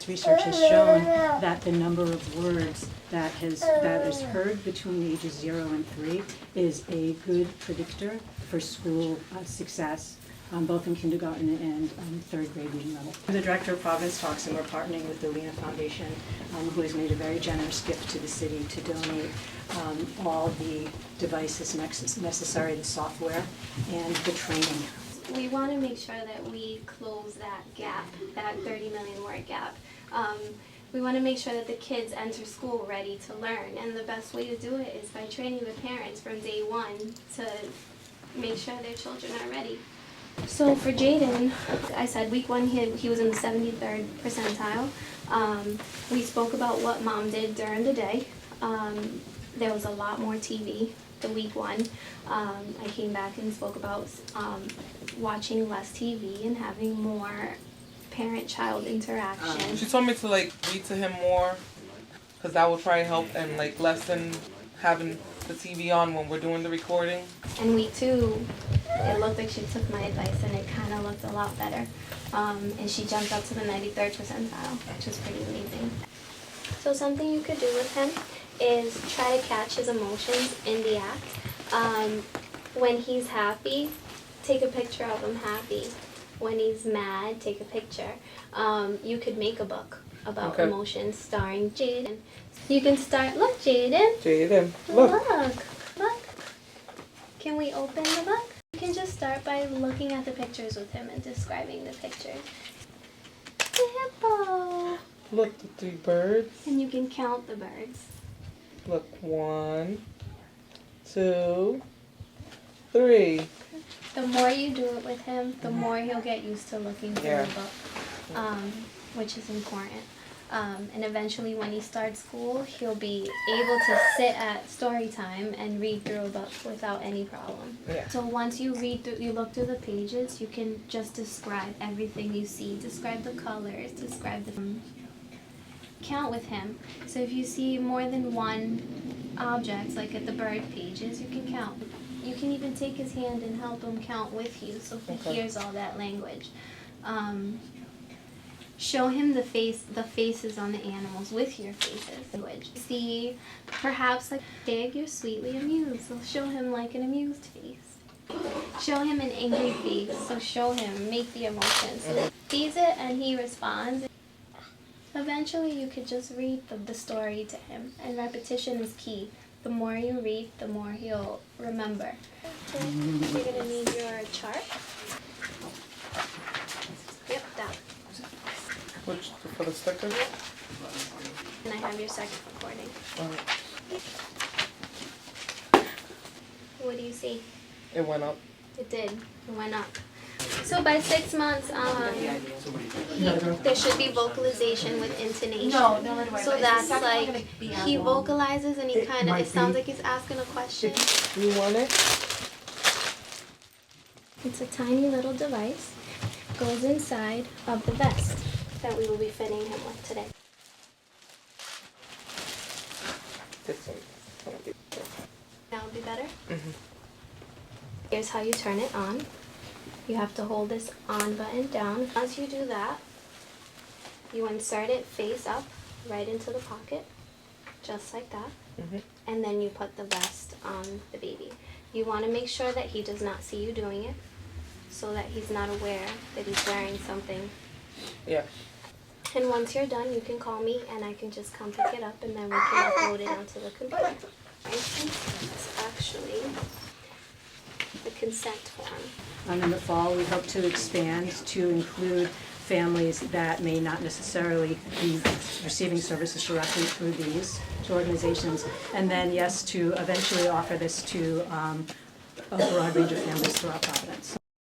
Research has shown that the number of words that is heard between ages 0 and 3 is a good predictor for school success, both in kindergarten and third grade reading level. I'm the director of Providence Talks, and we're partnering with the Lena Foundation, who has made a very generous gift to the city to donate all the devices necessary, the software and the training. We want to make sure that we close that gap, that 30 million word gap. We want to make sure that the kids enter school ready to learn, and the best way to do it is by training the parents from day one to make sure their children are ready. So for Jaden, I said week 1 he was in the 73rd percentile. We spoke about what mom did during the day. There was a lot more TV the week 1. I came back and spoke about watching less TV and having more parent-child interaction. She told me to read to him more, because that would probably help, and lessen having the TV on when we're doing the recording. And week 2, it looked like she took my advice, and it kind of looked a lot better. And she jumped up to the 93rd percentile, which was pretty amazing. So something you could do with him is try to catch his emotions in the act. When he's happy, take a picture of him happy. When he's mad, take a picture. You could make a book about emotions starring Jaden. You can start, look Jaden. Jaden, look. Look. Can we open the book? You can just start by looking at the pictures with him and describing the pictures. Hippo. Look, the 3 birds. And you can count the birds. Look, 1, 2, 3. The more you do it with him, the more he'll get used to looking through the book, which is important. And eventually when he starts school, he'll be able to sit at story time and read through a book without any problem. Yeah. So once you look through the pages, you can just describe everything you see, describe the colors, describe the count with him. So if you see more than one object, like at the bird pages, you can count. You can even take his hand and help him count with you, so he hears all that language. Show him the faces on the animals with your faces. See, perhaps Dig, you're sweetly amused, so show him an amused face. Show him an angry face, so show him, make the emotion. So he sees it and he responds. Eventually you could just read the story to him, and repetition is key. The more you read, the more he'll remember. Okay. You're going to need your chart. Yep, that. Which, for the sticker? Yep. And I have your second recording. What do you see? It went up. It did. It went up. So by 6 months, there should be vocalization with intonation. So that's he vocalizes and it sounds like he's asking a question. You want it? It's a tiny little device. Goes inside of the vest that we will be fitting him with today. This one. That would be better? Mm-hmm. Here's how you turn it on. You have to hold this on button down. Once you do that, you insert it face up right into the pocket, just like that. Mm-hmm. And then you put the vest on the baby. You want to make sure that he does not see you doing it, so that he's not aware that he's wearing something. Yeah. And once you're done, you can call me and I can just come pick it up and then we can upload it onto the computer. It's actually the consent form. In the fall, we hope to expand to include families that may not necessarily be receiving services directly through these two organizations, and then, yes, to eventually offer this to a broad range of families throughout Providence.